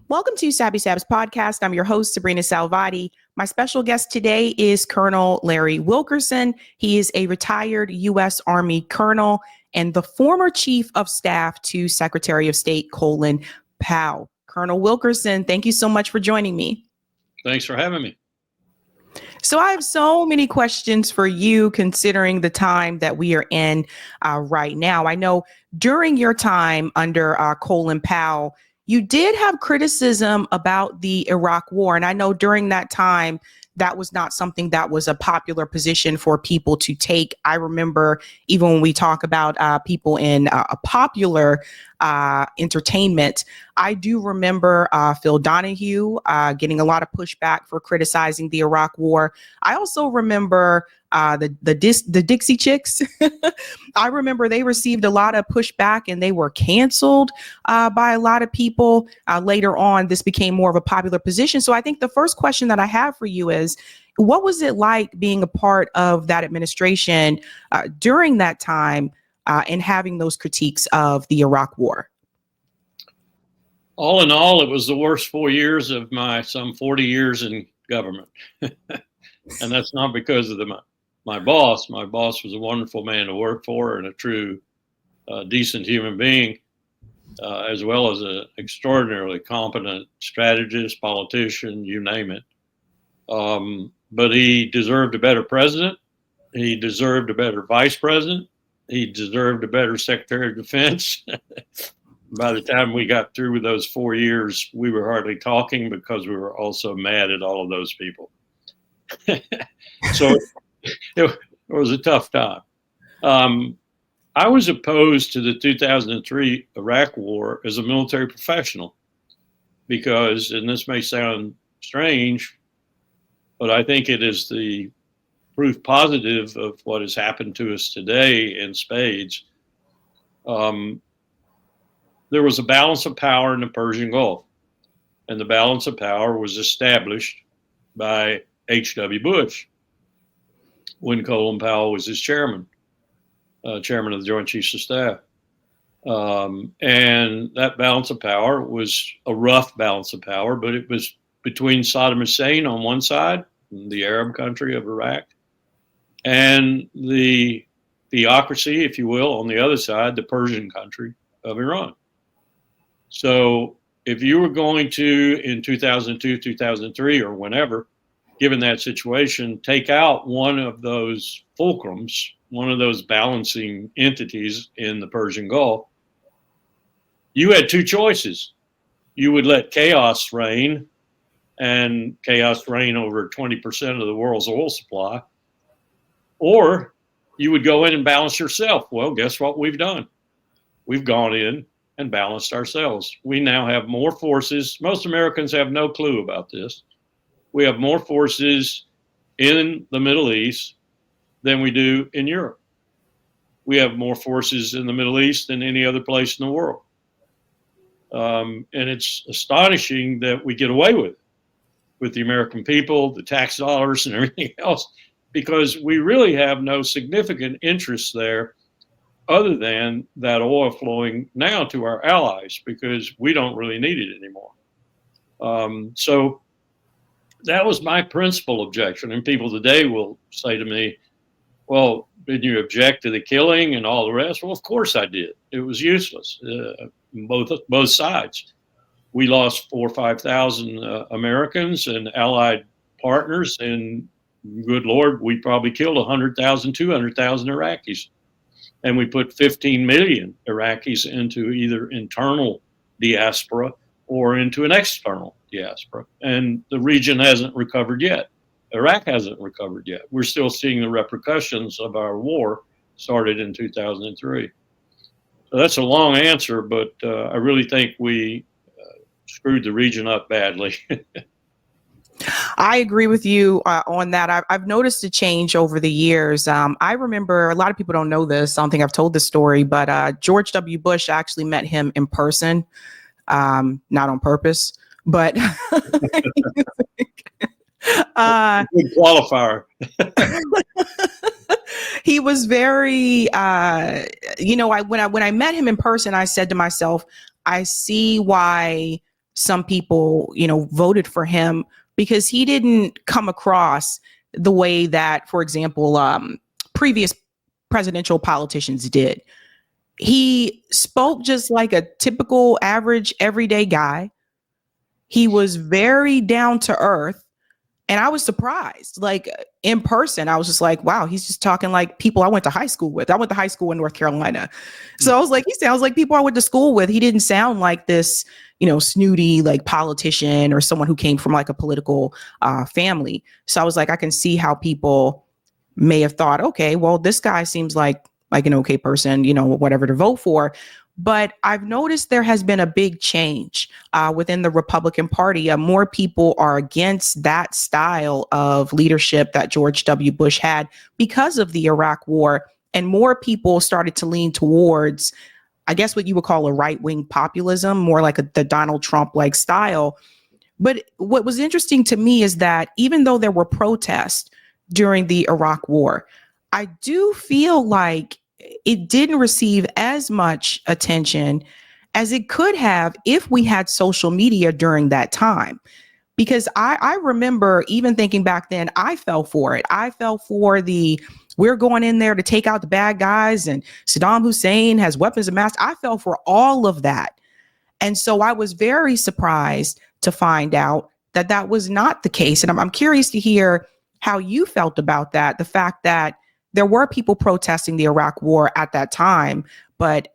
Welcome to Sabby Sabs podcast. I'm your host, sabrinasalvati. My special guest today is Colonel Larry Wilkerson. He is a retired U.S. Army colonel and the former chief of staff to Secretary of State Colin Powell. Colonel Wilkerson, thank you so much for joining me. Thanks for having me. So I have so many questions for you considering the time that we are in right now. I know during your time under Colin Powell, you did have criticism about the Iraq War. And I know during that time, that was not something that was a popular position for people to take. I remember even when we talk about people in a popular entertainment, I do remember Phil Donahue getting a lot of pushback for criticizing the Iraq War. I also remember the Dixie Chicks. I remember they received a lot of pushback and they were canceled by a lot of people. Later on, this became more of a popular position. So I think the first question that I have for you is, what was it like being a part of that administration during that time and having those critiques of the Iraq War? All in all, it was the worst 4 years of my some 40 years in government. And that's not because of my boss. My boss was a wonderful man to work for and a true decent human being, as well as an extraordinarily competent strategist, politician, you name it. But he deserved a better president. He deserved a better vice president. He deserved a better Secretary of Defense. By the time we got through with those 4 years, we were hardly talking because we were also mad at all of those people. So it was a tough time. I was opposed to the 2003 Iraq War as a military professional because, and this may sound strange, but I think it is the proof positive of what has happened to us today in spades. There was a balance of power in the Persian Gulf, and the balance of power was established by H.W. Bush when Colin Powell was his chairman of the Joint Chiefs of Staff. And that balance of power was a rough balance of power, but it was between Saddam Hussein on one side, the Arab country of Iraq, and the theocracy, if you will, on the other side, the Persian country of Iran. So if you were going to, in 2002, 2003, or whenever, given that situation, take out one of those fulcrums, one of those balancing entities in the Persian Gulf, you had two choices. You would let chaos reign, and chaos reign over 20% of the world's oil supply, or you would go in and balance yourself. Well, guess what we've done? We've gone in and balanced ourselves. We now have more forces. Most Americans have no clue about this. We have more forces in the Middle East than we do in Europe. We have more forces in the Middle East than any other place in the world. And it's astonishing that we get away with the American people, the tax dollars and everything else, because we really have no significant interest there other than that oil flowing now to our allies, because we don't really need it anymore. So that was my principal objection. And people today will say to me, well, did you object to the killing and all the rest? Well, of course I did. It was useless, both sides. We lost 4,000 or 5,000 Americans and allied partners, and good Lord, we probably killed 100,000, 200,000 Iraqis. And we put 15 million Iraqis into either internal diaspora or into an external diaspora. And the region hasn't recovered yet. Iraq hasn't recovered yet. We're still seeing the repercussions of our war started in 2003. So that's a long answer, but I really think we screwed the region up badly. I agree with you on that. I've noticed a change over the years. I remember, a lot of people don't know this, I don't think I've told this story, but George W. Bush, actually met him in person, not on purpose, but good qualifier. He was very, when I met him in person, I said to myself, I see why some people, voted for him, because he didn't come across the way that, for example, previous presidential politicians did. He spoke just like a typical, average, everyday guy. He was very down to earth. And I was surprised, like in person, I was just like, wow, he's just talking like people I went to high school with. I went to high school in North Carolina. So I was like, he sounds like people I went to school with. He didn't sound like this, snooty, like politician or someone who came from like a political family. So I was like, I can see how people may have thought, okay, well, this guy seems like an okay person, whatever to vote for. But I've noticed there has been a big change within the Republican Party. More people are against that style of leadership that George W. Bush had because of the Iraq War. And more people started to lean towards, I guess, what you would call a right-wing populism, more like the Donald Trump-like style. But what was interesting to me is that even though there were protests during the Iraq War, I do feel like it didn't receive as much attention as it could have if we had social media during that time. Because I remember even thinking back then, I fell for it. I fell for we're going in there to take out the bad guys and Saddam Hussein has weapons of mass. I fell for all of that. And so I was very surprised to find out that that was not the case. And I'm curious to hear how you felt about that, the fact that there were people protesting the Iraq War at that time, but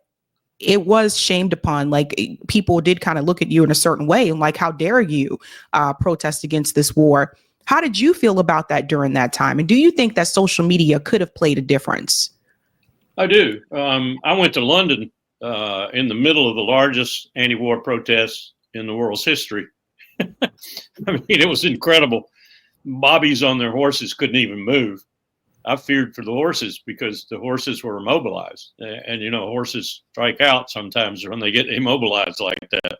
it was shamed upon. Like, people did kind of look at you in a certain way and like, how dare you protest against this war? How did you feel about that during that time? And do you think that social media could have played a difference? I do. I went to London in the middle of the largest anti-war protests in the world's history. I mean, it was incredible. Bobbies on their horses couldn't even move. I feared for the horses because the horses were immobilized. And, horses strike out sometimes when they get immobilized like that.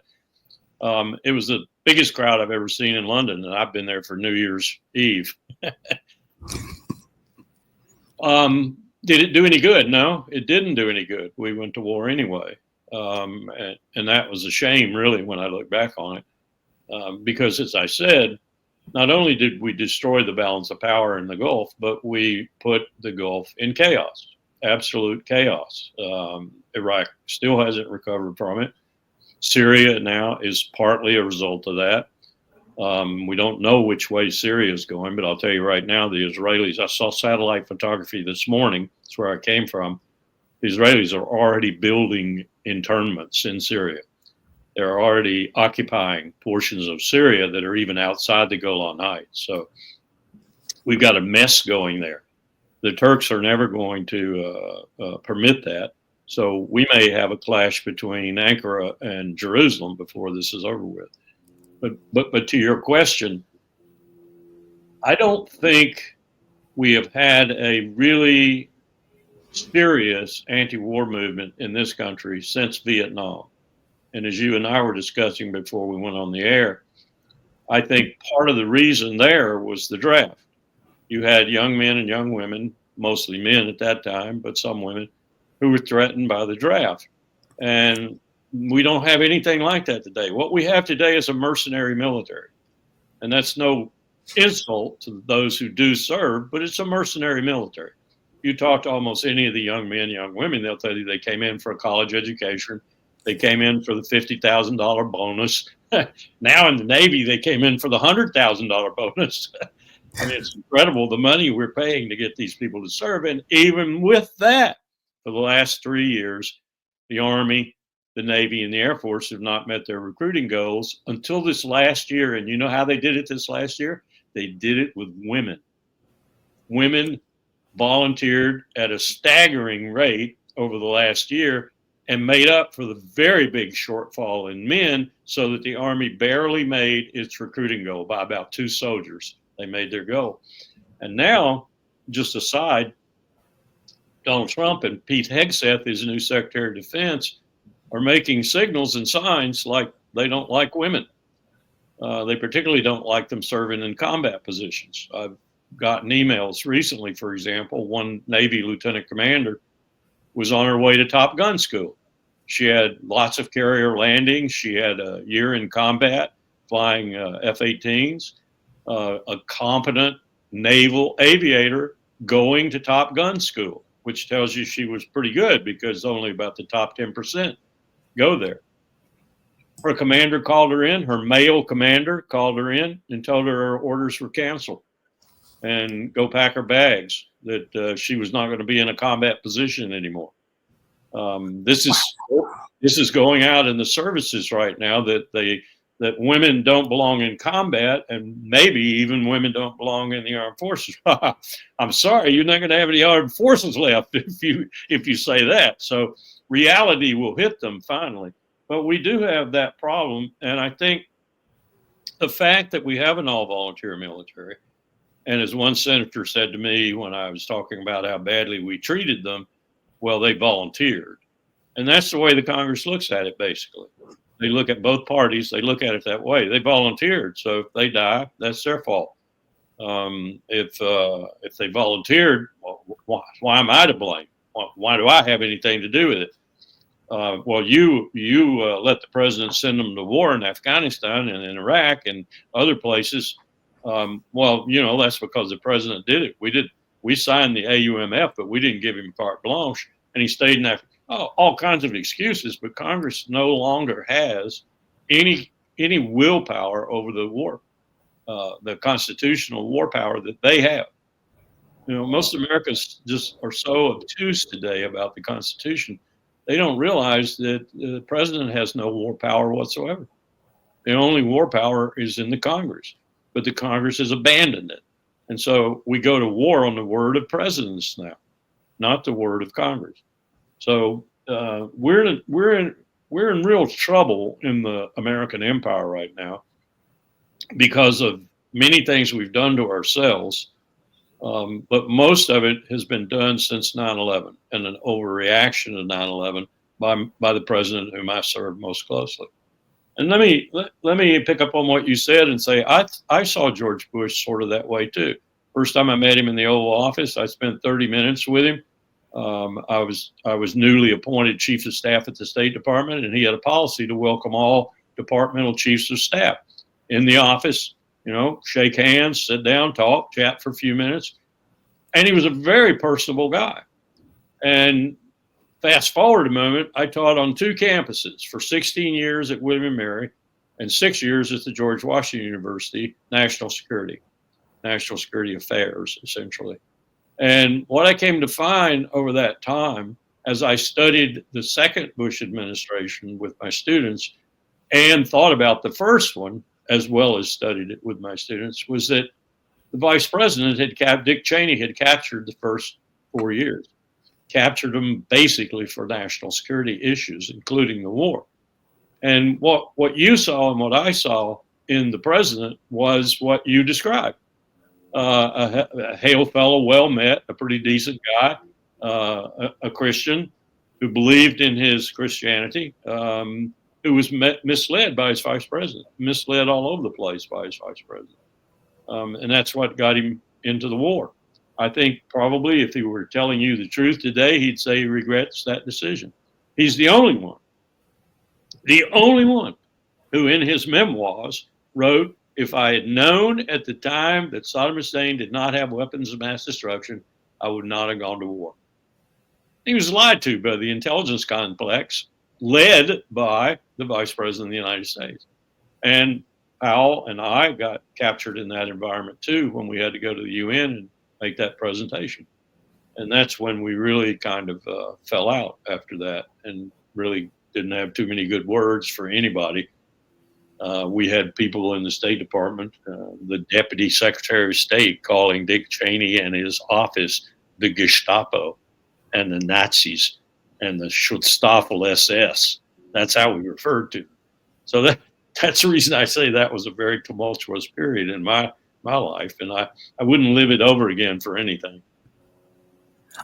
It was the biggest crowd I've ever seen in London, and I've been there for New Year's Eve. Did it do any good? No, it didn't do any good. We went to war anyway. And that was a shame, really, when I look back on it. Because, as I said, not only did we destroy the balance of power in the Gulf, but we put the Gulf in chaos, absolute chaos. Iraq still hasn't recovered from it. Syria now is partly a result of that. We don't know which way Syria is going, but I'll tell you right now, the Israelis, I saw satellite photography this morning. That's where I came from. The Israelis are already building internments in Syria. They're already occupying portions of Syria that are even outside the Golan Heights. So we've got a mess going there. The Turks are never going to permit that. So we may have a clash between Ankara and Jerusalem before this is over with. But to your question, I don't think we have had a really serious anti-war movement in this country since Vietnam. And as you and I were discussing before we went on the air, I think part of the reason there was the draft. You had young men and young women, mostly men at that time, but some women, who were threatened by the draft. And we don't have anything like that today. What we have today is a mercenary military. And that's no insult to those who do serve, but it's a mercenary military. You talk to almost any of the young men, young women, they'll tell you they came in for a college education. They came in for the $50,000 bonus. Now in the Navy, they came in for the $100,000 bonus. I mean, it's incredible the money we're paying to get these people to serve. And even with that, for the last 3 years, the Army, the Navy, and the Air Force have not met their recruiting goals until this last year. And you know how they did it this last year? They did it with women. Women volunteered at a staggering rate over the last year and made up for the very big shortfall in men, so that the Army barely made its recruiting goal by about 2 soldiers. They made their goal. And now, just aside, Donald Trump and Pete Hegseth, his new Secretary of Defense, are making signals and signs like they don't like women. They particularly don't like them serving in combat positions. I've gotten emails recently, for example, one Navy lieutenant commander was on her way to Top Gun school. She had lots of carrier landings. She had a year in combat flying F-18s, a competent naval aviator going to Top Gun school, which tells you she was pretty good because only about the top 10% go there. Her commander called her in, her male commander called her in and told her her orders were canceled and go pack her bags, that she was not going to be in a combat position anymore. This is going out in the services right now that women don't belong in combat, and maybe even women don't belong in the armed forces. I'm sorry, you're not going to have any armed forces left if you say that. So reality will hit them finally. But we do have that problem, and I think the fact that we have an all-volunteer military, and as one senator said to me when I was talking about how badly we treated them, well, they volunteered. And that's the way the Congress looks at it, basically. They look at both parties, they look at it that way. They volunteered, so if they die, that's their fault. If they volunteered, well, why am I to blame? Why do I have anything to do with it? Well, you let the president send them to war in Afghanistan and in Iraq and other places. Well, that's because the president did it. We signed the AUMF, but we didn't give him carte blanche, and he stayed in Afghanistan. All kinds of excuses, but Congress no longer has any willpower over the war, the constitutional war power that they have. Most Americans just are so obtuse today about the Constitution. They don't realize that the president has no war power whatsoever. The only war power is in the Congress, but the Congress has abandoned it. And so we go to war on the word of presidents now, not the word of Congress. So we're in real trouble in the American empire right now because of many things we've done to ourselves, but most of it has been done since 9/11 and an overreaction to 9/11 by the president whom I served most closely. And let me pick up on what you said and say I saw George Bush sort of that way too. First time I met him in the Oval Office, I spent 30 minutes with him. I was newly appointed chief of staff at the State Department, and he had a policy to welcome all departmental chiefs of staff in the office, shake hands, sit down, talk, chat for a few minutes. And he was a very personable guy. And fast forward a moment, I taught on 2 campuses for 16 years at William & Mary and 6 years at the George Washington University, National Security Affairs, essentially. And what I came to find over that time, as I studied the second Bush administration with my students and thought about the first one, as well as studied it with my students, was that the vice president Dick Cheney had captured the first 4 years, captured them basically for national security issues, including the war. And what you saw and what I saw in the president was what you described. A hail fellow, well met, a pretty decent guy, a Christian who believed in his Christianity, who was misled by his vice president, misled all over the place by his vice president. And that's what got him into the war. I think probably if he were telling you the truth today, he'd say he regrets that decision. He's the only one who in his memoirs wrote, if I had known at the time that Saddam Hussein did not have weapons of mass destruction, I would not have gone to war. He was lied to by the intelligence complex led by the vice president of the United States. And Powell and I got captured in that environment too when we had to go to the UN and make that presentation. And that's when we really kind of fell out after that and really didn't have too many good words for anybody. We had people in the State Department, the Deputy Secretary of State calling Dick Cheney and his office the Gestapo and the Nazis and the Schutzstaffel SS. That's how we referred to them. So that's the reason I say that was a very tumultuous period in my life, and I wouldn't live it over again for anything.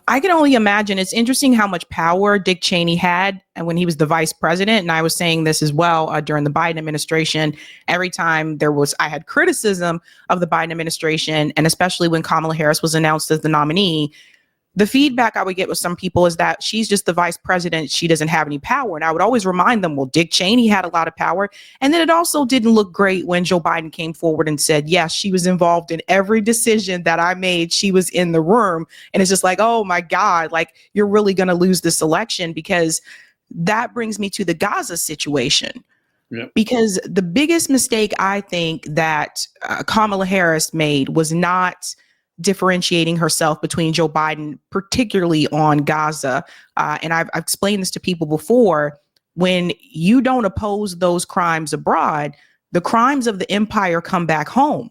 I can only imagine. It's interesting how much power Dick Cheney had when he was the vice president. And I was saying this as well during the Biden administration. Every time I had criticism of the Biden administration, and especially when Kamala Harris was announced as the nominee, the feedback I would get with some people is that she's just the vice president. She doesn't have any power. And I would always remind them, well, Dick Cheney had a lot of power. And then it also didn't look great when Joe Biden came forward and said, yes, she was involved in every decision that I made. She was in the room. And it's just like, oh, my God, like, you're really going to lose this election. Because that brings me to the Gaza situation. Yep. Because the biggest mistake I think that Kamala Harris made was not differentiating herself between Joe Biden, particularly on Gaza. And I've explained this to people before. When you don't oppose those crimes abroad, the crimes of the empire come back home.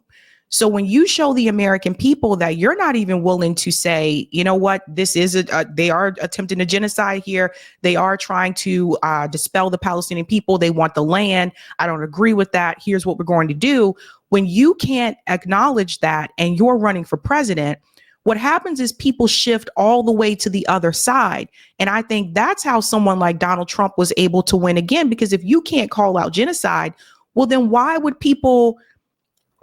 So when you show the American people that you're not even willing to say, you know what, this is they are attempting a genocide here. They are trying to dispel the Palestinian people. They want the land. I don't agree with that. Here's what we're going to do. When you can't acknowledge that and you're running for president, what happens is people shift all the way to the other side. And I think that's how someone like Donald Trump was able to win again, because if you can't call out genocide, well, then why would people,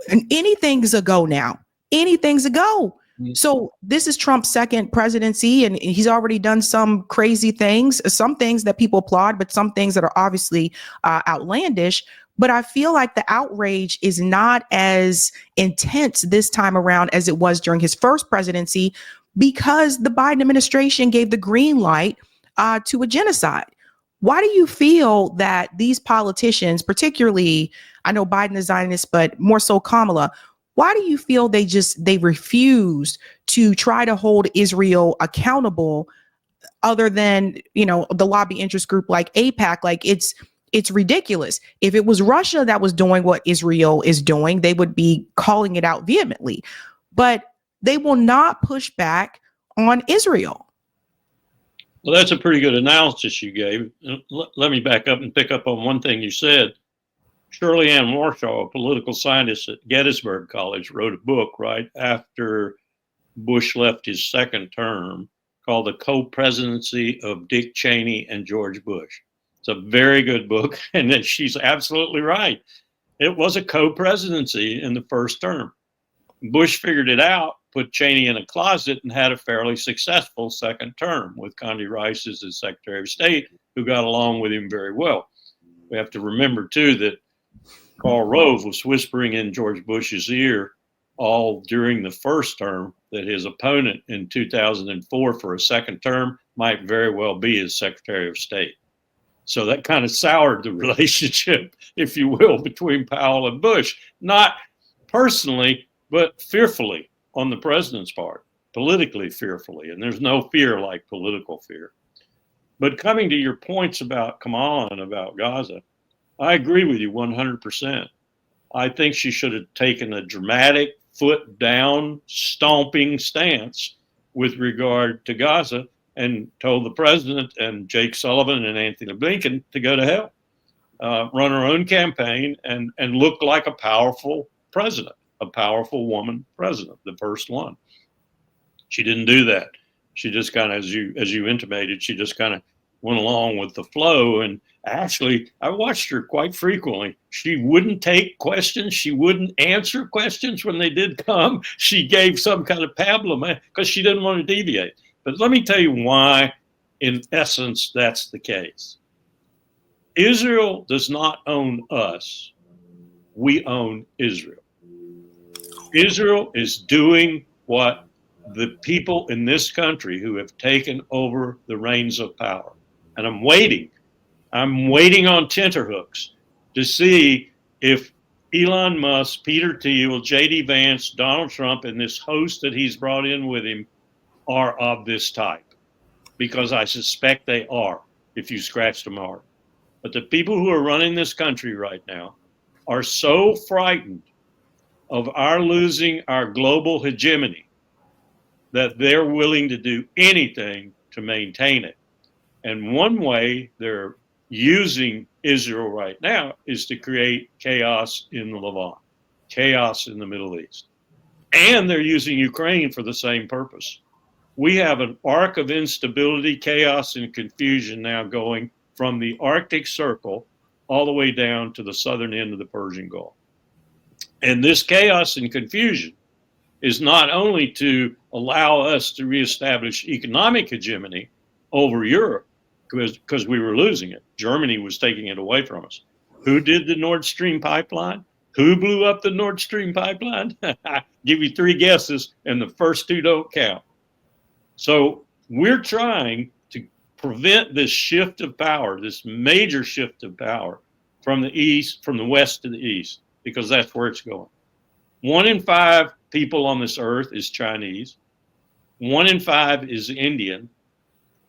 and anything's a go now, anything's a go. So this is Trump's second presidency, and he's already done some crazy things, some things that people applaud, but some things that are obviously outlandish. But I feel like the outrage is not as intense this time around as it was during his first presidency, because the Biden administration gave the green light to a genocide. Why do you feel that these politicians, particularly, I know Biden is Zionist, but more so Kamala, why do you feel they refused to try to hold Israel accountable, other than, you know, the lobby interest group like AIPAC? Like, it's ridiculous. If it was Russia that was doing what Israel is doing, they would be calling it out vehemently. But they will not push back on Israel. Well, that's a pretty good analysis you gave. Let me back up and pick up on one thing you said. Shirley Ann Warshaw, a political scientist at Gettysburg College, wrote a book right after Bush left his second term called The Co-Presidency of Dick Cheney and George Bush. It's a very good book, and she's absolutely right. It was a co-presidency in the first term. Bush figured it out, put Cheney in a closet, and had a fairly successful second term with Condi Rice as his Secretary of State, who got along with him very well. We have to remember, too, that Karl Rove was whispering in George Bush's ear all during the first term that his opponent in 2004 for a second term might very well be his Secretary of State. So that kind of soured the relationship, if you will, between Powell and Bush. Not personally, but fearfully on the president's part, politically fearfully. And there's no fear like political fear. But coming to your points about Kamala and about Gaza, I agree with you 100%. I think she should have taken a dramatic foot down, stomping stance with regard to Gaza and told the president and Jake Sullivan and Anthony Blinken to go to hell, run her own campaign and look like a powerful president, a powerful woman president, the first one. She didn't do that. She just kind of, as you intimated, she just kind of went along with the flow. And actually, I watched her quite frequently. She wouldn't take questions. She wouldn't answer questions when they did come. She gave some kind of pablum because she didn't want to deviate. But let me tell you why, in essence, that's the case. Israel does not own us. We own Israel. Israel is doing what the people in this country who have taken over the reins of power. And I'm waiting on tenterhooks to see if Elon Musk, Peter Thiel, J.D. Vance, Donald Trump, and this host that he's brought in with him are of this type, because I suspect they are, if you scratch them hard. But the people who are running this country right now are so frightened of our losing our global hegemony that they're willing to do anything to maintain it. And one way they're using Israel right now is to create chaos in the Levant, chaos in the Middle East. And they're using Ukraine for the same purpose. We have an arc of instability, chaos, and confusion now going from the Arctic Circle all the way down to the southern end of the Persian Gulf. And this chaos and confusion is not only to allow us to reestablish economic hegemony over Europe because we were losing it. Germany was taking it away from us. Who did the Nord Stream pipeline? Who blew up the Nord Stream pipeline? I give you 3 guesses, and the first 2 don't count. So we're trying to prevent this shift of power, this major shift of power from the east, from the west to the east, because that's where it's going. 1 in 5 people on this earth is Chinese. 1 in 5 is Indian.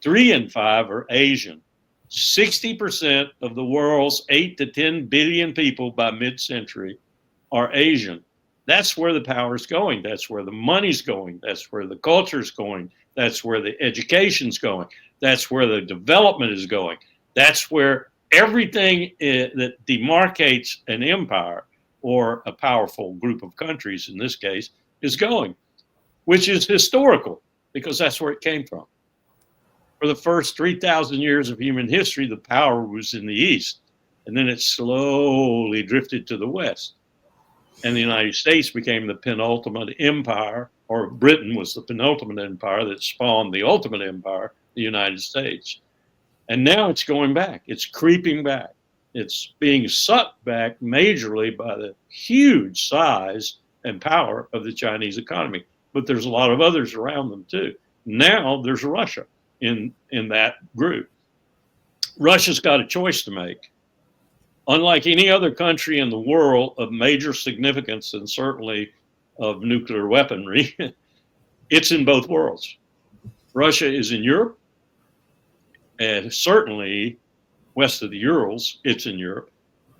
3 in 5 are Asian. 60% of the world's 8 to 10 billion people by mid-century are Asian. That's where the power's going. That's where the money's going. That's where the culture's going. That's where the education's going. That's where the development is going. That's where everything that demarcates an empire or a powerful group of countries, in this case, is going, which is historical because that's where it came from. For the first 3,000 years of human history, the power was in the east, and then it slowly drifted to the west. And the United States became the penultimate empire, or Britain was the penultimate empire that spawned the ultimate empire, the United States. And now it's going back. It's creeping back. It's being sucked back majorly by the huge size and power of the Chinese economy. But there's a lot of others around them too. Now there's Russia in that group. Russia's got a choice to make. Unlike any other country in the world of major significance and certainly of nuclear weaponry, it's in both worlds. Russia is in Europe, and certainly west of the Urals, it's in Europe,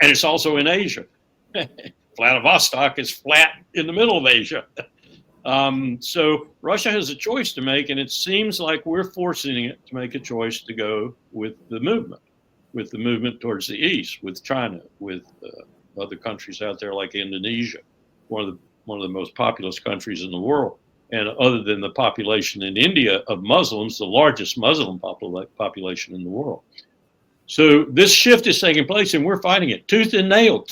and it's also in Asia. Vladivostok is flat in the middle of Asia. So Russia has a choice to make, and it seems like we're forcing it to make a choice to go with the movement towards the east, with China, with other countries out there like Indonesia, one of the most populous countries in the world. And other than the population in India of Muslims, the largest Muslim population in the world. So this shift is taking place, and we're fighting it tooth and nail.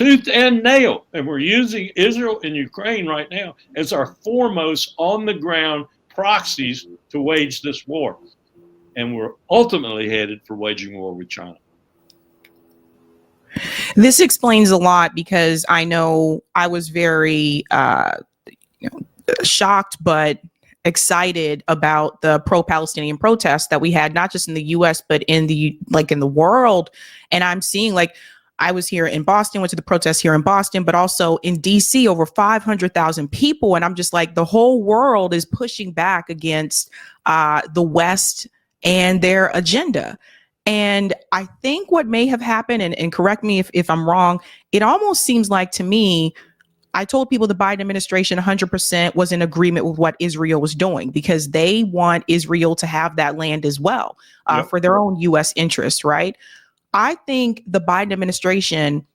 And we're using Israel and Ukraine right now as our foremost on the ground proxies to wage this war. And we're ultimately headed for waging war with China. This explains a lot, because I know I was very shocked but excited about the pro-Palestinian protests that we had, not just in the US, but in the world. And I'm seeing, like, I was here in Boston, went to the protests here in Boston, but also in DC, over 500,000 people. And I'm just like, the whole world is pushing back against the West and their agenda. And I think what may have happened, and correct me if I'm wrong, it almost seems like to me, I told people the Biden administration 100% was in agreement with what Israel was doing, because they want Israel to have that land as well for their own U.S. interests, right? I think the Biden administration,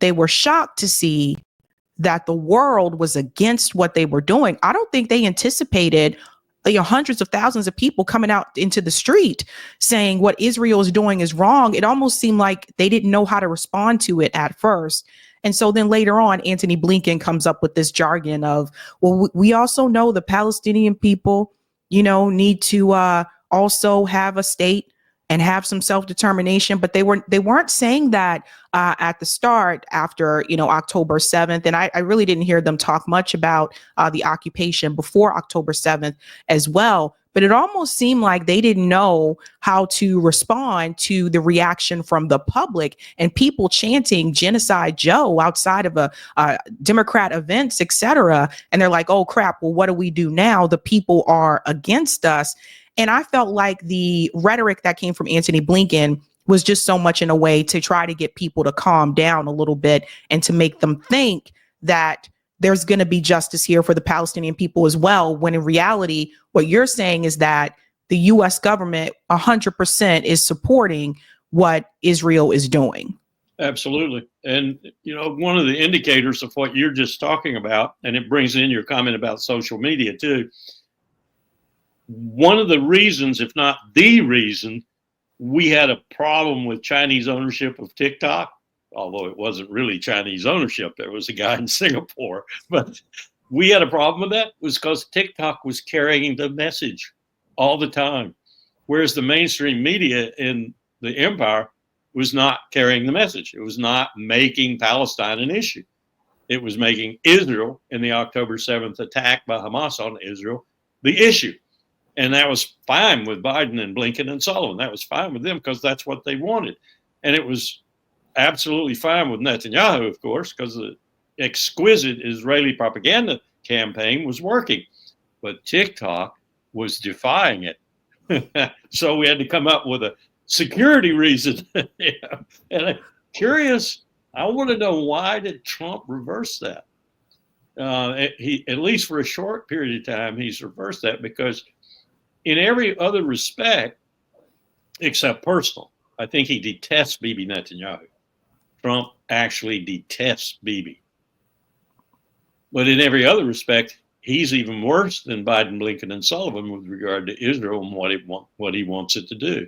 they were shocked to see that the world was against what they were doing. I don't think they anticipated hundreds of thousands of people coming out into the street saying what Israel is doing is wrong. It almost seemed like they didn't know how to respond to it at first. And so then later on, Antony Blinken comes up with this jargon of, well, we also know the Palestinian people, need to also have a state and have some self-determination. But they weren't saying that at the start after, October 7th. And I really didn't hear them talk much about the occupation before October 7th as well. But it almost seemed like they didn't know how to respond to the reaction from the public and people chanting Genocide Joe outside of a Democrat events, etc. And they're like, oh, crap, well, what do we do now? The people are against us. And I felt like the rhetoric that came from Antony Blinken was just so much in a way to try to get people to calm down a little bit and to make them think that there's going to be justice here for the Palestinian people as well, when in reality, what you're saying is that the U.S. government 100% is supporting what Israel is doing. Absolutely. And, one of the indicators of what you're just talking about, and it brings in your comment about social media too, one of the reasons, if not the reason, we had a problem with Chinese ownership of TikTok, although it wasn't really Chinese ownership. There was a guy in Singapore, but we had a problem with that was because TikTok was carrying the message all the time, whereas the mainstream media in the empire was not carrying the message. It was not making Palestine an issue. It was making Israel in the October 7th attack by Hamas on Israel the issue. And that was fine with Biden and Blinken and Sullivan. That was fine with them because that's what they wanted. And it was absolutely fine with Netanyahu, of course, because the exquisite Israeli propaganda campaign was working. But TikTok was defying it. So we had to come up with a security reason. And I'm curious, I want to know, why did Trump reverse that? He, at least for a short period of time, he's reversed that, because in every other respect, except personal, I think he detests Bibi Netanyahu. Trump actually detests Bibi. But in every other respect, he's even worse than Biden, Blinken, and Sullivan with regard to Israel and what he wants it to do.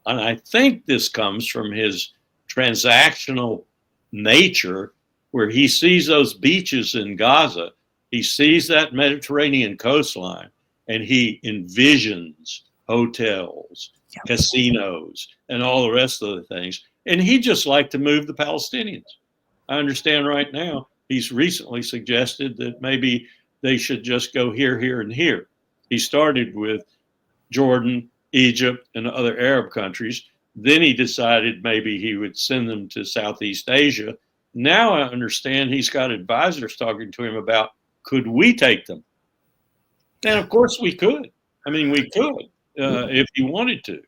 And I think this comes from his transactional nature, where he sees those beaches in Gaza, he sees that Mediterranean coastline, and he envisions hotels, casinos, and all the rest of the things. And he just like to move the Palestinians. I understand right now he's recently suggested that maybe they should just go here, here, and here. He started with Jordan, Egypt, and other Arab countries. Then he decided maybe he would send them to Southeast Asia. Now I understand he's got advisors talking to him about, could we take them? And of course we could. I mean, we could if you wanted to.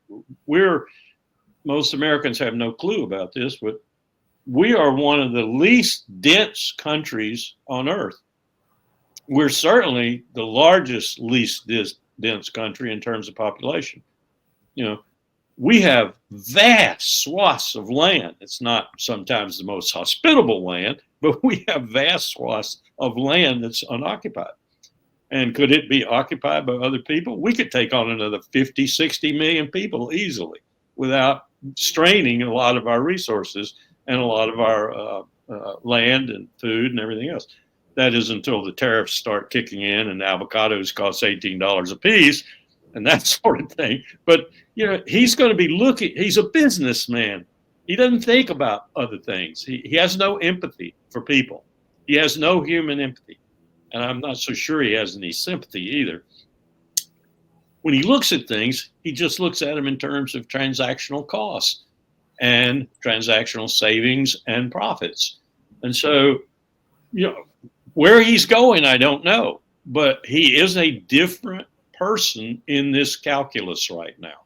Most Americans have no clue about this, but we are one of the least dense countries on earth. We're certainly the largest, least dense country in terms of population. You know, we have vast swaths of land. It's not sometimes the most hospitable land, but we have vast swaths of land that's unoccupied. And could it be occupied by other people? We could take on another 50, 60 million people easily without straining a lot of our resources and a lot of our land and food and everything else. That is until the tariffs start kicking in and avocados cost $18 a piece and that sort of thing. But, you know, he's going to be he's a businessman. He doesn't think about other things. He has no empathy for people. He has no human empathy. And I'm not so sure he has any sympathy either. When he looks at things, he just looks at them in terms of transactional costs and transactional savings and profits. And so, you know, where he's going, I don't know, but he is a different person in this calculus right now.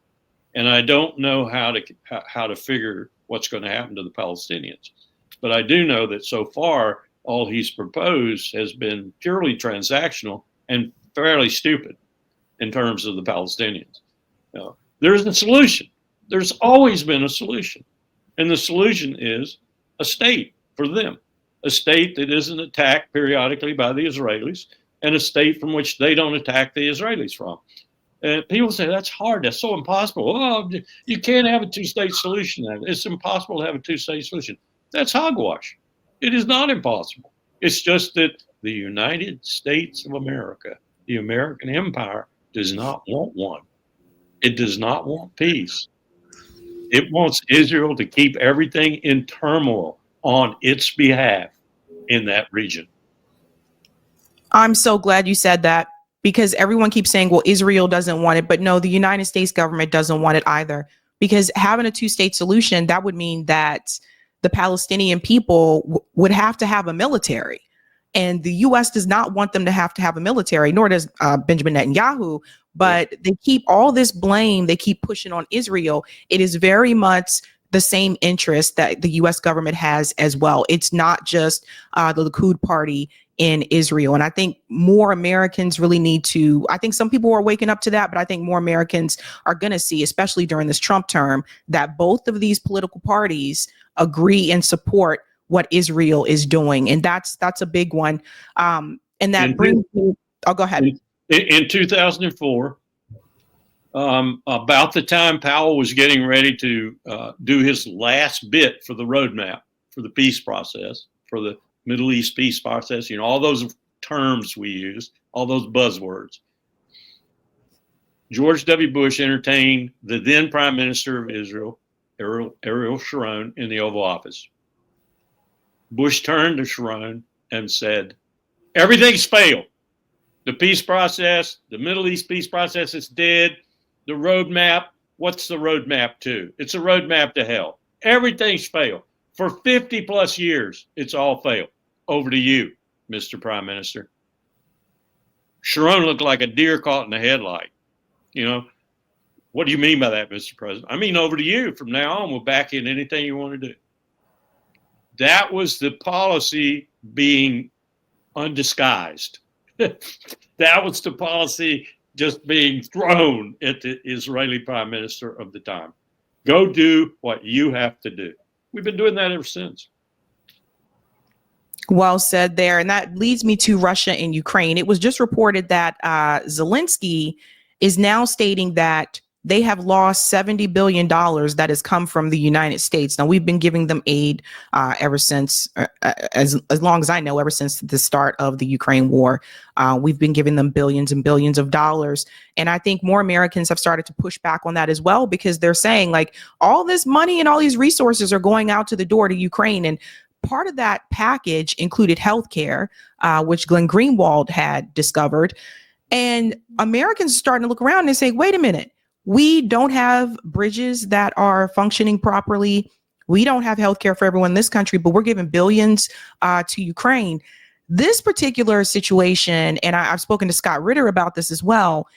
And I don't know how to figure what's going to happen to the Palestinians. But I do know that so far, all he's proposed has been purely transactional and fairly stupid in terms of the Palestinians. You know, there's a solution. There's always been a solution. And the solution is a state for them, a state that isn't attacked periodically by the Israelis, and a state from which they don't attack the Israelis from. And people say, that's hard. That's so impossible. Oh, you can't have a two-state solution. It's impossible to have a two-state solution. That's hogwash. It is not impossible. It's just that the United States of America, the American empire, does not want one. It does not want peace. It wants Israel to keep everything in turmoil on its behalf in that region. I'm so glad you said that, because everyone keeps saying, well, Israel doesn't want it. But no, the United States government doesn't want it either, because having a two-state solution, that would mean that the Palestinian people would have to have a military. And the U.S. does not want them to have a military, nor does Benjamin Netanyahu. But they keep all this blame, they keep pushing on Israel. It is very much the same interest that the U.S. government has as well. It's not just the Likud party in Israel. And I think more Americans really need to, I think some people are waking up to that, but I think more Americans are going to see, especially during this Trump term, that both of these political parties agree and support what Israel is doing. And that's a big one. And that brings me, oh, go ahead. In 2004, about the time Powell was getting ready to do his last bit for the roadmap for the peace process, for the Middle East peace process, you know, all those terms we use, all those buzzwords. George W. Bush entertained the then Prime Minister of Israel, Ariel Sharon, in the Oval Office. Bush turned to Sharon and said, everything's failed. The peace process, the Middle East peace process is dead. The roadmap, what's the roadmap to? It's a roadmap to hell. Everything's failed. For 50 plus years, it's all failed. Over to you, Mr. Prime Minister. Sharon looked like a deer caught in a headlight. You know, what do you mean by that, Mr. President? I mean, over to you. From now on, we'll back in anything you want to do. That was the policy being undisguised. That was the policy just being thrown at the Israeli prime minister of the time. Go do what you have to do. We've been doing that ever since. Well said there. And that leads me to Russia and Ukraine. It was just reported that Zelensky is now stating that they have lost $70 billion that has come from the United States. Now, we've been giving them aid ever since, as long as I know, ever since the start of the Ukraine war. We've been giving them billions and billions of dollars. And I think more Americans have started to push back on that as well, because they're saying, like, all this money and all these resources are going out to the door to Ukraine. And part of that package included healthcare, which Glenn Greenwald had discovered. And Americans are starting to look around and say, wait a minute. We don't have bridges that are functioning properly. We don't have healthcare for everyone in this country, but we're giving billions to Ukraine. This particular situation, and I've spoken to Scott Ritter about this as well,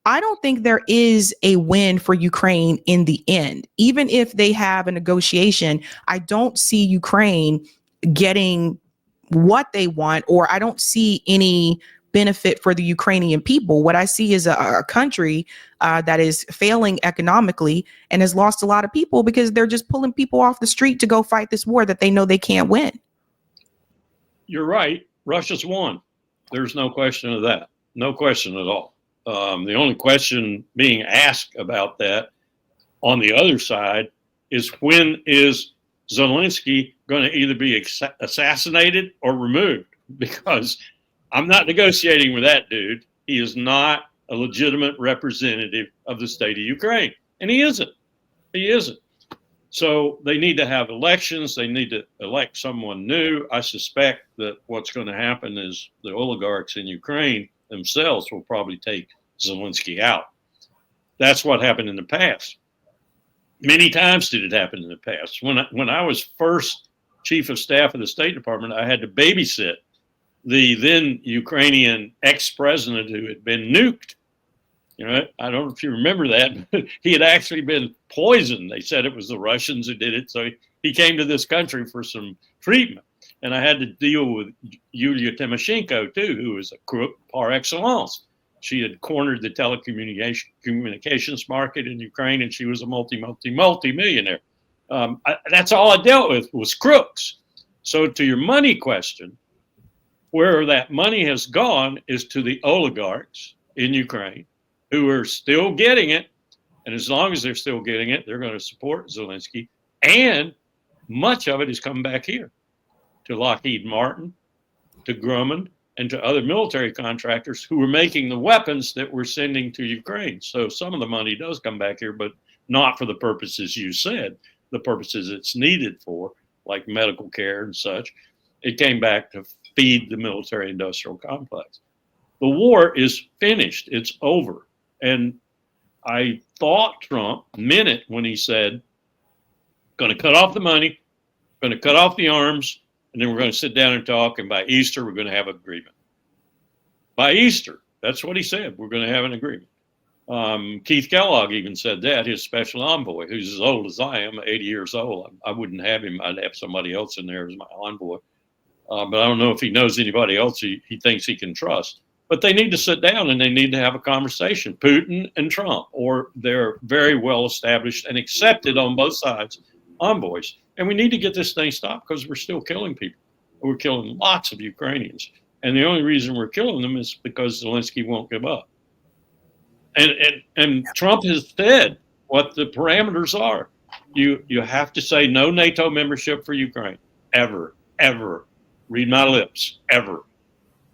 I don't think there is a win for Ukraine in the end. Even if they have a negotiation, I don't see Ukraine getting what they want, or I don't see any benefit for the Ukrainian people. What I see is a country that is failing economically and has lost a lot of people because they're just pulling people off the street to go fight this war that they know they can't win. You're right. Russia's won. There's no question of that. No question at all. The only question being asked about that on the other side is, when is Zelensky going to either be assassinated or removed? Because I'm not negotiating with that dude. He is not a legitimate representative of the state of Ukraine. And he isn't. He isn't. So they need to have elections. They need to elect someone new. I suspect that what's going to happen is the oligarchs in Ukraine themselves will probably take Zelensky out. That's what happened in the past. Many times did it happen in the past. When I was first chief of staff of the State Department, I had to babysit the then Ukrainian ex-president who had been nuked. You know, I don't know if you remember that, but he had actually been poisoned. They said it was the Russians who did it. So he came to this country for some treatment. And I had to deal with Yulia Tymoshenko, too, who was a crook par excellence. She had cornered the telecommunications market in Ukraine, and she was a multi-millionaire. That's all I dealt with was crooks. So to your money question, where that money has gone is to the oligarchs in Ukraine, who are still getting it. And as long as they're still getting it, they're going to support Zelensky. And much of it is coming back here to Lockheed Martin, to Grumman, and to other military contractors who are making the weapons that we're sending to Ukraine. So some of the money does come back here, but not for the purposes you said, the purposes it's needed for, like medical care and such. It came back to feed the military industrial complex. The war is finished. It's over. And I thought Trump meant it when he said, going to cut off the money, going to cut off the arms, and then we're going to sit down and talk, and by Easter, we're going to have an agreement. By Easter, that's what he said. We're going to have an agreement. Keith Kellogg even said that, his special envoy, who's as old as I am, 80 years old. I wouldn't have him. I'd have somebody else in there as my envoy. But I don't know if he knows anybody else he thinks he can trust. But they need to sit down and they need to have a conversation, Putin and Trump, or they're very well established and accepted on both sides envoys. And we need to get this thing stopped because we're still killing people. We're killing lots of Ukrainians. And the only reason we're killing them is because Zelensky won't give up. And Trump has said what the parameters are. You have to say no NATO membership for Ukraine, ever. Read my lips, ever.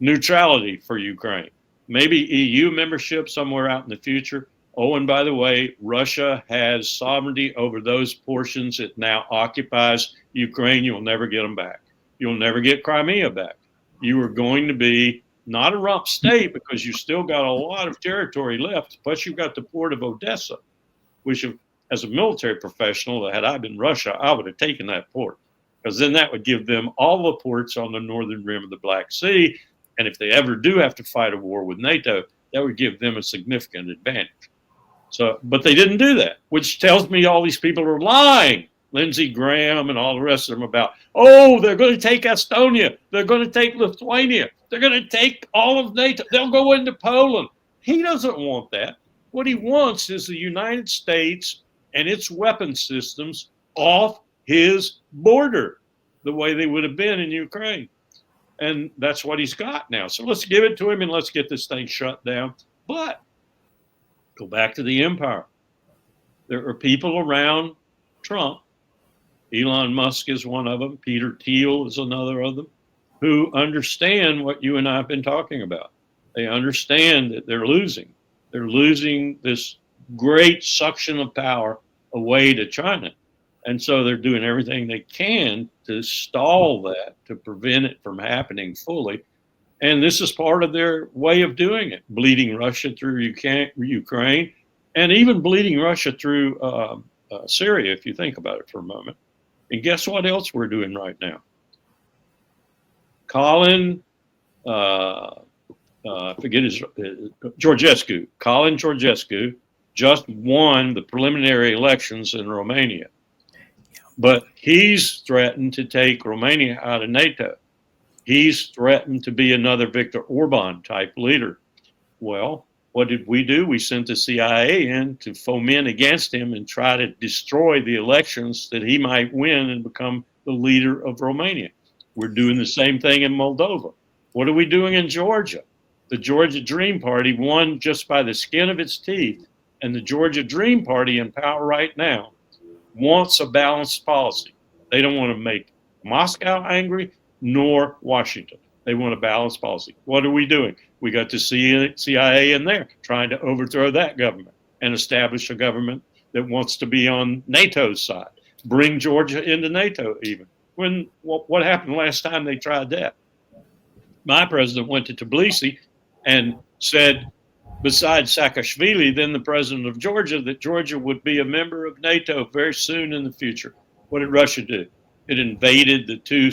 neutrality for Ukraine, maybe EU membership somewhere out in the future. Oh, and by the way, Russia has sovereignty over those portions it now occupies. Ukraine, you'll never get them back. You'll never get Crimea back. You are going to be not a rump state because you still got a lot of territory left. Plus, you've got the port of Odessa, which, as a military professional, had I been Russia, I would have taken that port, because then that would give them all the ports on the northern rim of the Black Sea. And if they ever do have to fight a war with NATO, that would give them a significant advantage. So, but they didn't do that, which tells me all these people are lying. Lindsey Graham and all the rest of them about, oh, they're going to take Estonia. They're going to take Lithuania. They're going to take all of NATO. They'll go into Poland. He doesn't want that. What he wants is the United States and its weapon systems off his border, the way they would have been in Ukraine. And that's what he's got now. So let's give it to him and let's get this thing shut down. But go back to the empire. There are people around Trump. Elon Musk is one of them. Peter Thiel is another of them, who understand what you and I have been talking about. They understand that they're losing. They're losing this great suction of power away to China. And so they're doing everything they can to stall that, to prevent it from happening fully. And this is part of their way of doing it, bleeding Russia through Ukraine, and even bleeding Russia through Syria, if you think about it for a moment. And guess what else we're doing right now? Colin, forget his, Georgescu. Colin Georgescu just won the preliminary elections in Romania. But he's threatened to take Romania out of NATO. He's threatened to be another Viktor Orban type leader. Well, what did we do? We sent the CIA in to foment against him and try to destroy the elections that he might win and become the leader of Romania. We're doing the same thing in Moldova. What are we doing in Georgia? The Georgia Dream Party won just by the skin of its teeth. And the Georgia Dream Party in power right now wants a balanced policy. They don't want to make Moscow angry, nor Washington. They want a balanced policy. What are we doing? We got the CIA in there trying to overthrow that government and establish a government that wants to be on NATO's side. Bring Georgia into NATO even. When what happened last time they tried that? My president went to Tbilisi and said, besides Saakashvili, then the president of Georgia, that Georgia would be a member of NATO very soon in the future. What did Russia do? It invaded the two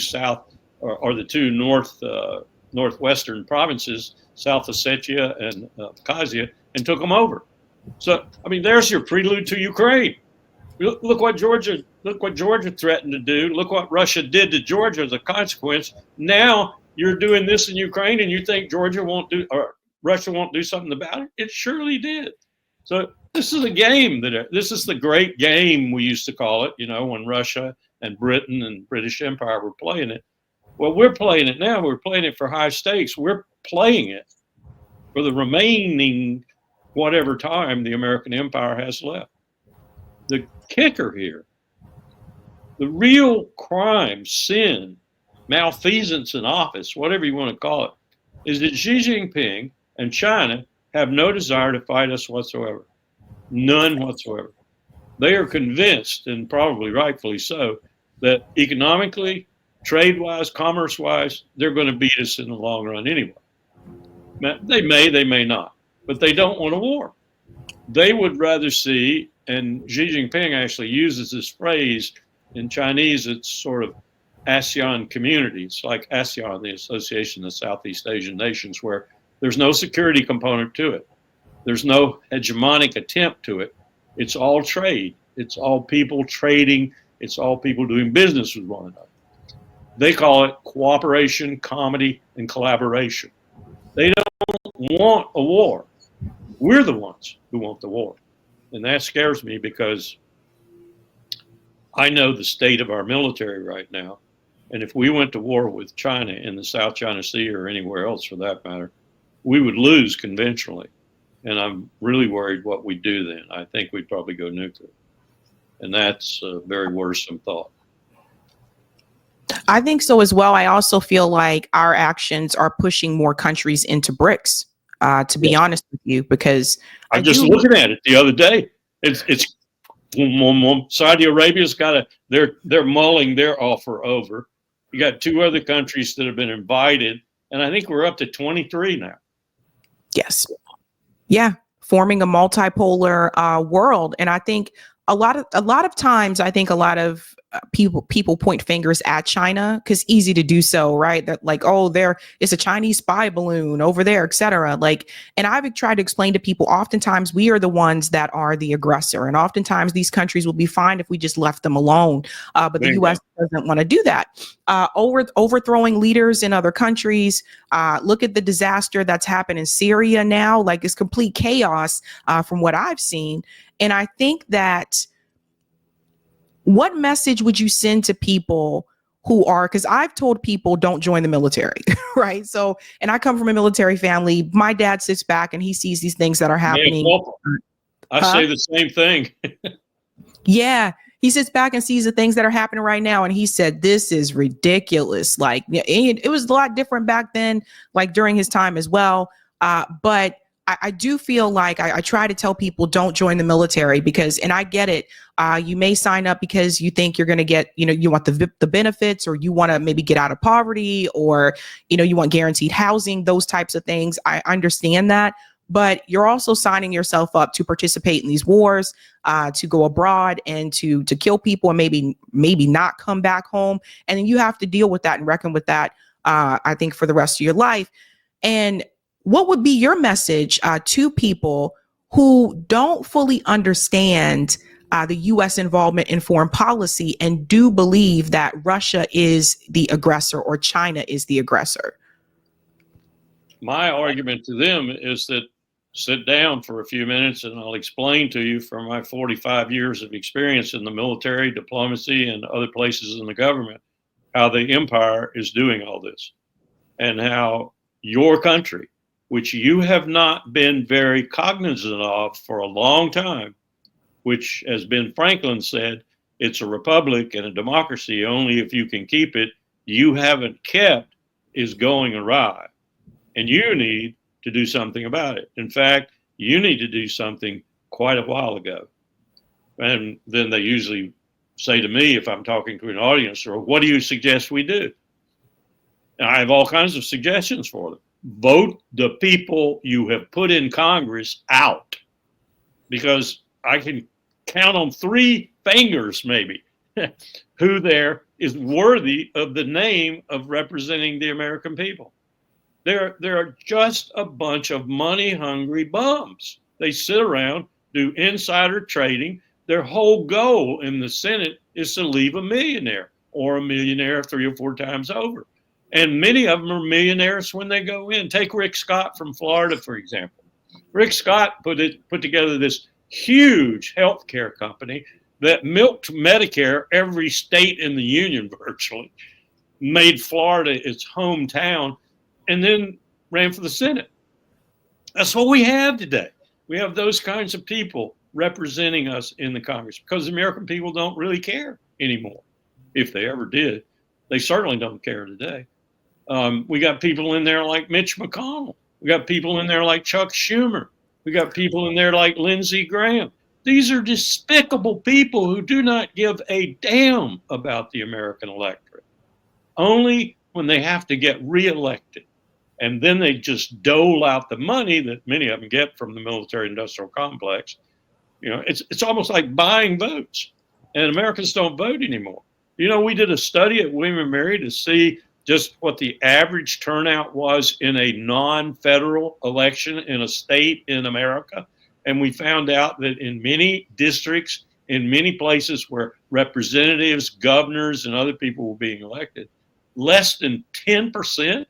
northwestern provinces, South Ossetia and Abkhazia, and took them over. So, I mean, there's your prelude to Ukraine. Look what Georgia threatened to do. Look what Russia did to Georgia as a consequence. Now you're doing this in Ukraine, and you think Georgia won't do, or Russia won't do something about it? It surely did. So this is a game this is the great game we used to call it, when Russia and Britain and British Empire were playing it. Well, we're playing it now. We're playing it for high stakes. We're playing it for the remaining whatever time the American empire has left. The kicker here, the real crime, sin, malfeasance in office, whatever you want to call it, is that Xi Jinping and China have no desire to fight us whatsoever. None whatsoever. They are convinced, and probably rightfully so, that economically, trade-wise, commerce-wise, they're going to beat us in the long run anyway. They may not, but they don't want a war. They would rather see, and Xi Jinping actually uses this phrase in Chinese, it's sort of ASEAN communities, like ASEAN, the Association of Southeast Asian Nations, where there's no security component to it. There's no hegemonic attempt to it. It's all trade. It's all people trading. It's all people doing business with one another. They call it cooperation, comedy, and collaboration. They don't want a war. We're the ones who want the war. And that scares me because I know the state of our military right now. And if we went to war with China in the South China Sea or anywhere else for that matter, we would lose conventionally. And I'm really worried what we'd do then. I think we'd probably go nuclear. And that's a very worrisome thought. I think so as well. I also feel like our actions are pushing more countries into BRICS, to be honest with you, because I'm just looking at it the other day. It's Saudi Arabia's got they're mulling their offer over. You got 2 other countries that have been invited, and I think we're up to 23 now. Yes. Yeah. Forming a multipolar world. And I think a lot of times, I think a lot of people point fingers at China because easy to do so, right? That like, oh, there is a Chinese spy balloon over there, etc. Like, and I've tried to explain to people, oftentimes we are the ones that are the aggressor, and oftentimes these countries will be fine if we just left them alone. But the U.S. doesn't want to do that. Overthrowing leaders in other countries. Look at the disaster that's happened in Syria now. Like, it's complete chaos from what I've seen. And I think that, what message would you send to people who are, because I've told people don't join the military, right? So, and I come from a military family. My dad sits back and he sees these things that are happening. I say the same thing. Yeah. He sits back and sees the things that are happening right now. And he said, this is ridiculous. Like, it was a lot different back then, like during his time as well. But I do feel like I try to tell people don't join the military because, and I get it. You may sign up because you think you're going to get, you want the benefits, or you want to maybe get out of poverty, or, you want guaranteed housing, those types of things. I understand that. But you're also signing yourself up to participate in these wars, to go abroad and to kill people and maybe not come back home. And then you have to deal with that and reckon with that, I think, for the rest of your life. And what would be your message to people who don't fully understand the U.S. involvement in foreign policy and do believe that Russia is the aggressor or China is the aggressor? My argument to them is that sit down for a few minutes and I'll explain to you from my 45 years of experience in the military, diplomacy, and other places in the government, how the empire is doing all this, and how your country, which you have not been very cognizant of for a long time, which, as Ben Franklin said, it's a republic and a democracy only if you can keep it, you haven't kept, is going awry. And you need to do something about it. In fact, you need to do something quite a while ago. And then they usually say to me, if I'm talking to an audience, or what do you suggest we do? And I have all kinds of suggestions for them. Vote the people you have put in Congress out, because I can count on 3 fingers maybe who there is worthy of the name of representing the American people. There are just a bunch of money-hungry bums. They sit around, do insider trading. Their whole goal in the Senate is to leave a millionaire, or a millionaire 3 or 4 times over. And many of them are millionaires when they go in. Take Rick Scott from Florida, for example. Rick Scott put together this huge healthcare company that milked Medicare every state in the union virtually, made Florida its hometown, and then ran for the Senate. That's what we have today. We have those kinds of people representing us in the Congress, because the American people don't really care anymore. If they ever did, they certainly don't care today. We got people in there like Mitch McConnell. We got people in there like Chuck Schumer. We got people in there like Lindsey Graham. These are despicable people who do not give a damn about the American electorate. Only when they have to get reelected. And then they just dole out the money that many of them get from the military-industrial complex. It's almost like buying votes. And Americans don't vote anymore. We did a study at William & Mary to see just what the average turnout was in a non-federal election in a state in America. And we found out that in many districts, in many places where representatives, governors, and other people were being elected, less than 10%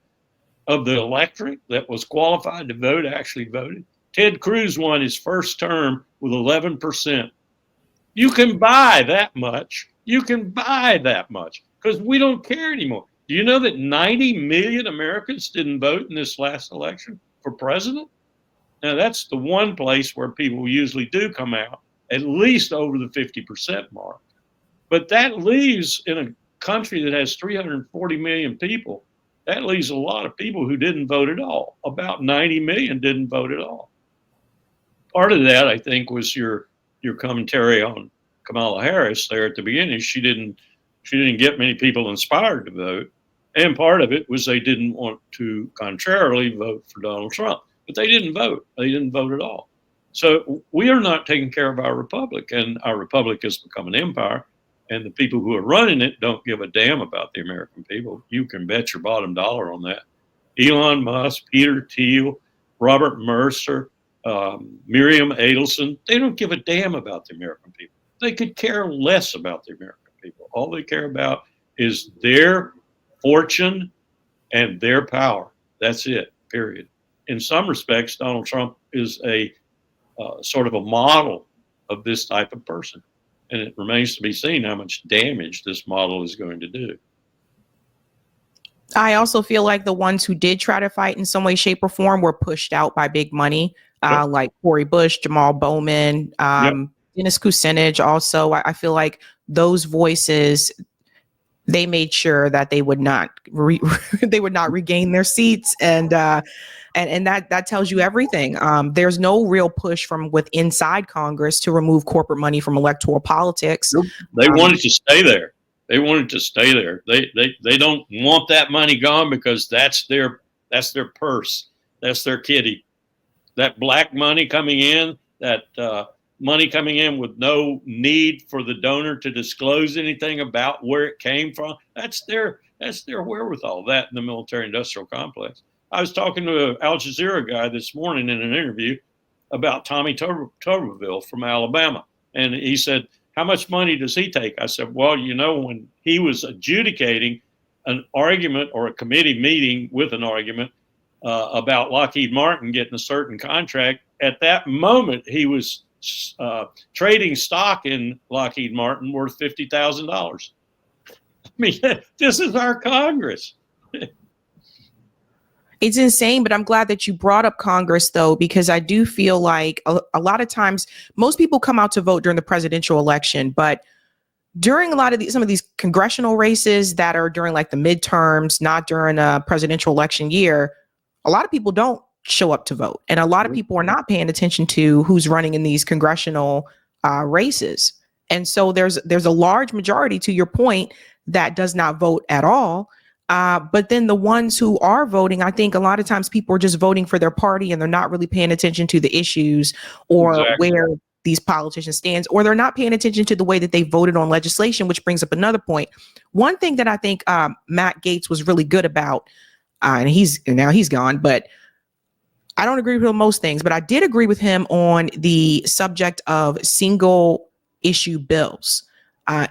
of the electorate that was qualified to vote actually voted. Ted Cruz won his first term with 11%. You can buy that much. You can buy that much because we don't care anymore. Do you know that 90 million Americans didn't vote in this last election for president? Now, that's the one place where people usually do come out, at least over the 50% mark. But that leaves in country that has 340 million people, that leaves a lot of people who didn't vote at all. About 90 million didn't vote at all. Part of that, I think, was your commentary on Kamala Harris there at the beginning. She didn't get many people inspired to vote. And part of it was they didn't want to contrarily vote for Donald Trump. But they didn't vote. They didn't vote at all. So we are not taking care of our republic, and our republic has become an empire, and the people who are running it don't give a damn about the American people. You can bet your bottom dollar on that. Elon Musk, Peter Thiel, Robert Mercer, Miriam Adelson, they don't give a damn about the American people. They could care less about the American people. All they care about is their fortune and their power. That's it, period. In some respects, Donald Trump is a sort of a model of this type of person. And it remains to be seen how much damage this model is going to do. I also feel like the ones who did try to fight in some way, shape, or form were pushed out by big money, like Cori Bush, Jamal Bowman, Dennis Kucinich. Also, I feel like those voices, they made sure that they would not regain their seats, and that tells you everything. There's no real push from inside Congress to remove corporate money from electoral politics. They wanted to stay there. They wanted to stay there. They don't want that money gone because that's their purse. That's their kitty. That black money coming in, that money coming in with no need for the donor to disclose anything about where it came from. That's their wherewithal, that in the military-industrial complex. I was talking to an Al Jazeera guy this morning in an interview about Tommy Tuberville from Alabama. And he said, how much money does he take? I said, well, when he was adjudicating an argument or a committee meeting with an argument about Lockheed Martin getting a certain contract, at that moment, he was trading stock in Lockheed Martin worth $50,000. I mean, this is our Congress. It's insane, but I'm glad that you brought up Congress, though, because I do feel like a lot of times most people come out to vote during the presidential election, but during some of these congressional races that are during like the midterms, not during a presidential election year, a lot of people don't show up to vote. And a lot of people are not paying attention to who's running in these congressional races. And so there's a large majority, to your point, that does not vote at all. But then the ones who are voting, I think a lot of times people are just voting for their party and they're not really paying attention to the issues or where these politicians stand, or they're not paying attention to the way that they voted on legislation, which brings up another point. One thing that I think Matt Gaetz was really good about, and now he's gone, but I don't agree with most things, but I did agree with him on the subject of single issue bills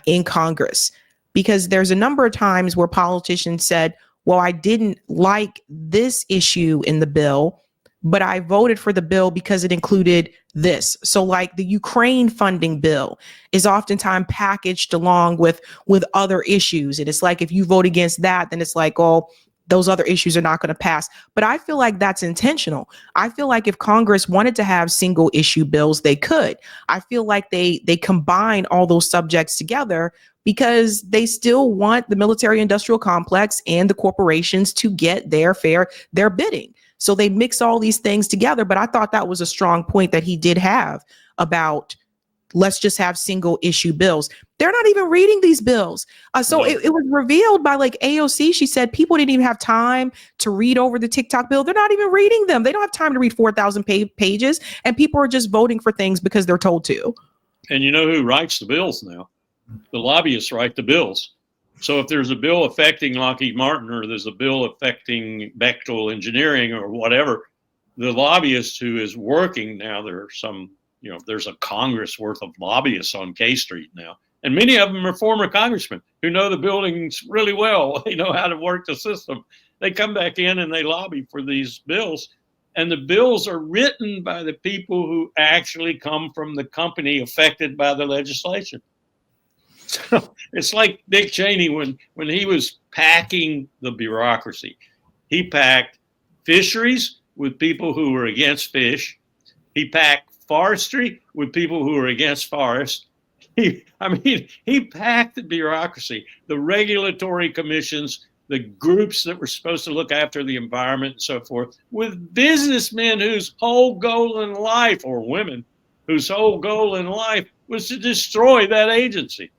in Congress. Because there's a number of times where politicians said, well, I didn't like this issue in the bill, but I voted for the bill because it included this. So like the Ukraine funding bill is oftentimes packaged along with other issues. And it's like, if you vote against that, then it's like, oh, those other issues are not going to pass. But I feel like that's intentional. I feel like if Congress wanted to have single issue bills, they could. I feel like they combine all those subjects together because they still want the military industrial complex and the corporations to get their bidding. So they mix all these things together. But I thought that was a strong point that he did have about let's just have single issue bills. They're not even reading these bills. So it was revealed by like AOC. She said people didn't even have time to read over the TikTok bill. They're not even reading them. They don't have time to read 4,000 pages. And people are just voting for things because they're told to. And you know who writes the bills now? The lobbyists write the bills. So if there's a bill affecting Lockheed Martin or there's a bill affecting Bechtel Engineering or whatever, the lobbyist who is working now, there's a Congress worth of lobbyists on K Street now. And many of them are former congressmen who know the buildings really well. They know how to work the system. They come back in and they lobby for these bills. And the bills are written by the people who actually come from the company affected by the legislation. So it's like Dick Cheney when he was packing the bureaucracy. He packed fisheries with people who were against fish. He packed forestry with people who were against forest. He packed the bureaucracy, the regulatory commissions, the groups that were supposed to look after the environment and so forth, with businessmen whose whole goal in life, or women whose whole goal in life was to destroy that agency.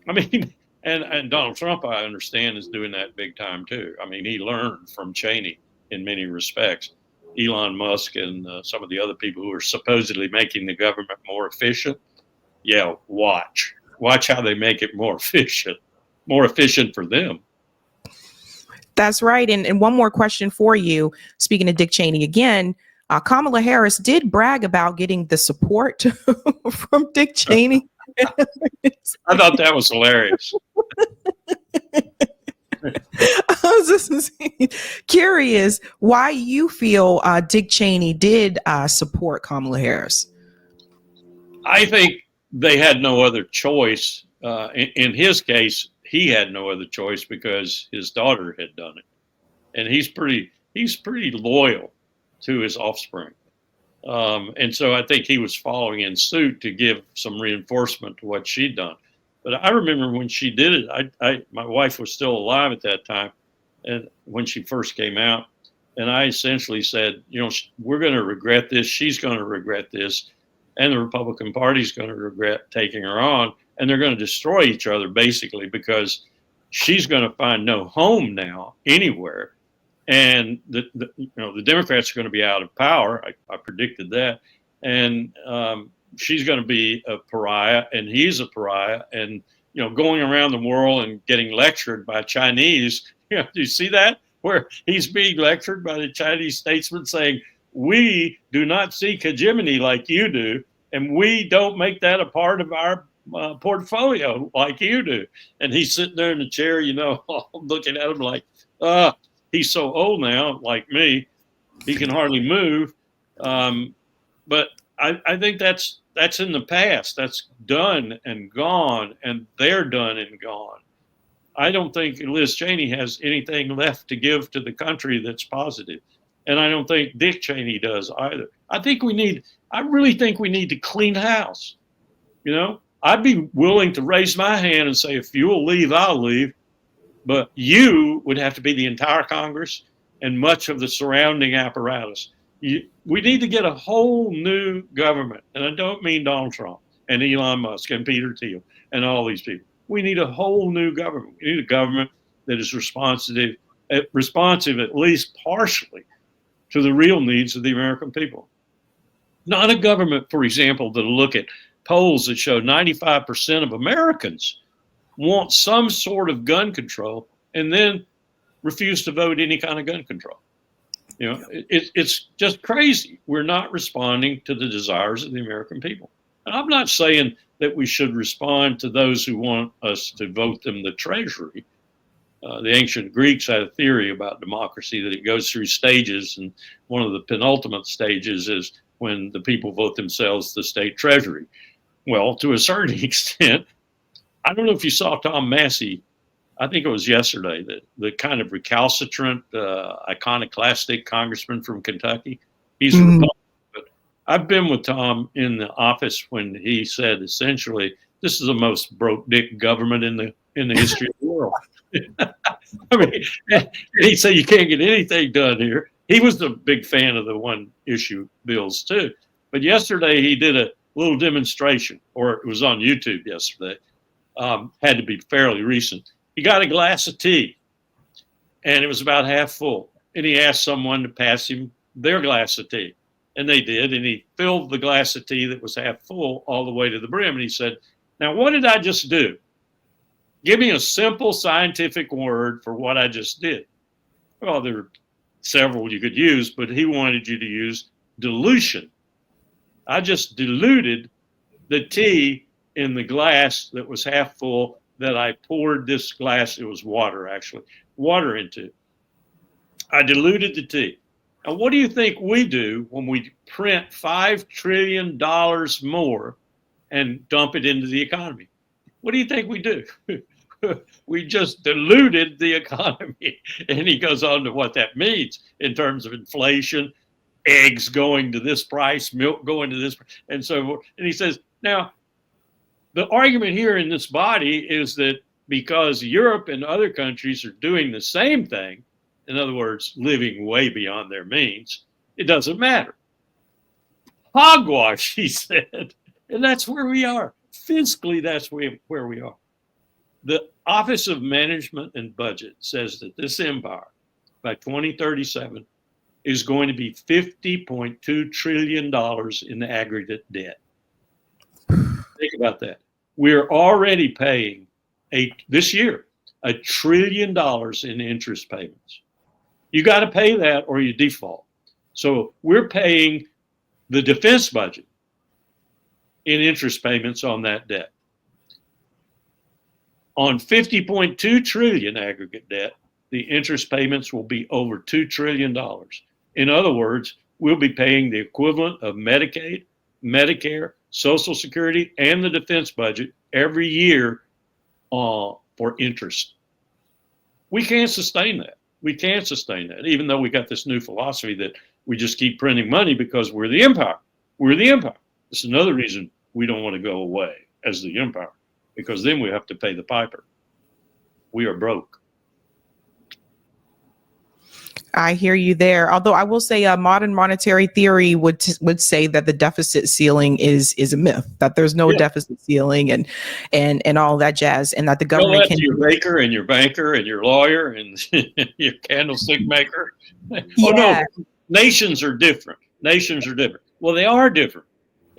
I mean, and Donald Trump, I understand, is doing that big time too. I mean, he learned from Cheney in many respects. Elon Musk and some of the other people who are supposedly making the government more efficient. Yeah, watch how they make it more efficient for them. That's right. And one more question for you. Speaking of Dick Cheney again, Kamala Harris did brag about getting the support from Dick Cheney. I thought that was hilarious. I was just curious why you feel Dick Cheney did support Kamala Harris. I think they had no other choice. In his case, he had no other choice because his daughter had done it, and he's pretty loyal to his offspring, and so I think he was following in suit to give some reinforcement to what she'd done. But I remember when she did it, my wife was still alive at that time, and when she first came out, and I essentially said, we're going to regret this. She's going to regret this. And the Republican Party's going to regret taking her on, and they're going to destroy each other basically because she's going to find no home now anywhere, and the Democrats are going to be out of power. I predicted that, and she's going to be a pariah, and he's a pariah, and going around the world and getting lectured by Chinese. Do you see that where he's being lectured by the Chinese statesman saying, "We do not seek hegemony like you do, and we don't make that a part of our portfolio like you do." And he's sitting there in the chair, I'm looking at him like, he's so old now, like me, he can hardly move. But I think that's in the past. That's done and gone, and they're done and gone. I don't think Liz Cheney has anything left to give to the country that's positive. And I don't think Dick Cheney does either. I really think we need to clean house. I'd be willing to raise my hand and say, if you'll leave, I'll leave. But you would have to be the entire Congress and much of the surrounding apparatus. We need to get a whole new government. And I don't mean Donald Trump and Elon Musk and Peter Thiel and all these people. We need a whole new government. We need a government that is responsive at least partially to the real needs of the American people. Not a government, for example, that'll look at polls that show 95% of Americans want some sort of gun control and then refuse to vote any kind of gun control. It's just crazy. We're not responding to the desires of the American people. And I'm not saying that we should respond to those who want us to vote them the treasury. The ancient Greeks had a theory about democracy that it goes through stages, and one of the penultimate stages is when the people vote themselves the state treasury. Well, to a certain extent, I don't know if you saw Tom Massey, I think it was yesterday, the kind of recalcitrant, iconoclastic congressman from Kentucky. He's a Republican, but I've been with Tom in the office when he said essentially, this is the most broke dick government in the history of the world. He said you can't get anything done here. He was a big fan of the one issue bills too. But yesterday he did a little demonstration, or it was on YouTube yesterday. Had to be fairly recent. He got a glass of tea, and it was about half full. And he asked someone to pass him their glass of tea. And they did, and he filled the glass of tea that was half full all the way to the brim. And he said, "Now, what did I just do? Give me a simple scientific word for what I just did." Well, there are several you could use, but he wanted you to use dilution. I just diluted the tea in the glass that was half full that I poured this glass, it was water actually, water into. I diluted the tea. Now, what do you think we do when we print $5 trillion more and dump it into the economy? What do you think we do? We just diluted the economy. And he goes on to what that means in terms of inflation, eggs going to this price, milk going to this price, and so forth. And he says, now, The argument here in this body is that because Europe and other countries are doing the same thing, in other words, living way beyond their means, it doesn't matter. Hogwash, he said. And that's where we are. Fiscally, that's where we are. The Office of Management and Budget says that this empire, by 2037, is going to be $50.2 trillion in the aggregate debt. Think about that. We're already paying this year $1 trillion in interest payments. You got to pay that or you default. So we're paying the defense budget in interest payments on that debt. On 50.2 trillion aggregate debt, the interest payments will be over $2 trillion. In other words, we'll be paying the equivalent of Medicaid, Medicare, Social Security, and the defense budget every year for interest. We can't sustain that. We can't sustain that, even though we got this new philosophy that we just keep printing money because we're the empire. We're the empire. It's another reason we don't want to go away as the empire, because then we have to pay the piper. We are broke. I hear you there. Although I will say modern monetary theory would say that the deficit ceiling is a myth, that there's no deficit ceiling and all that jazz, and that the government can. Your baker and your banker and your lawyer and your candlestick maker. Yeah. Oh, no, nations are different. Nations are different. Well, they are different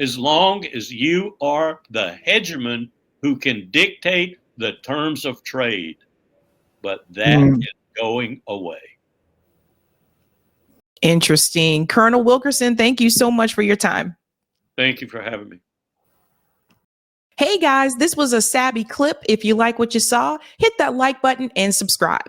as long as you are the hegemon who can dictate the terms of trade. But that is going away. Interesting. Colonel Wilkerson, thank you so much for your time. Thank you for having me. Hey guys, this was a Sabby clip. If you like what you saw, hit that like button and subscribe.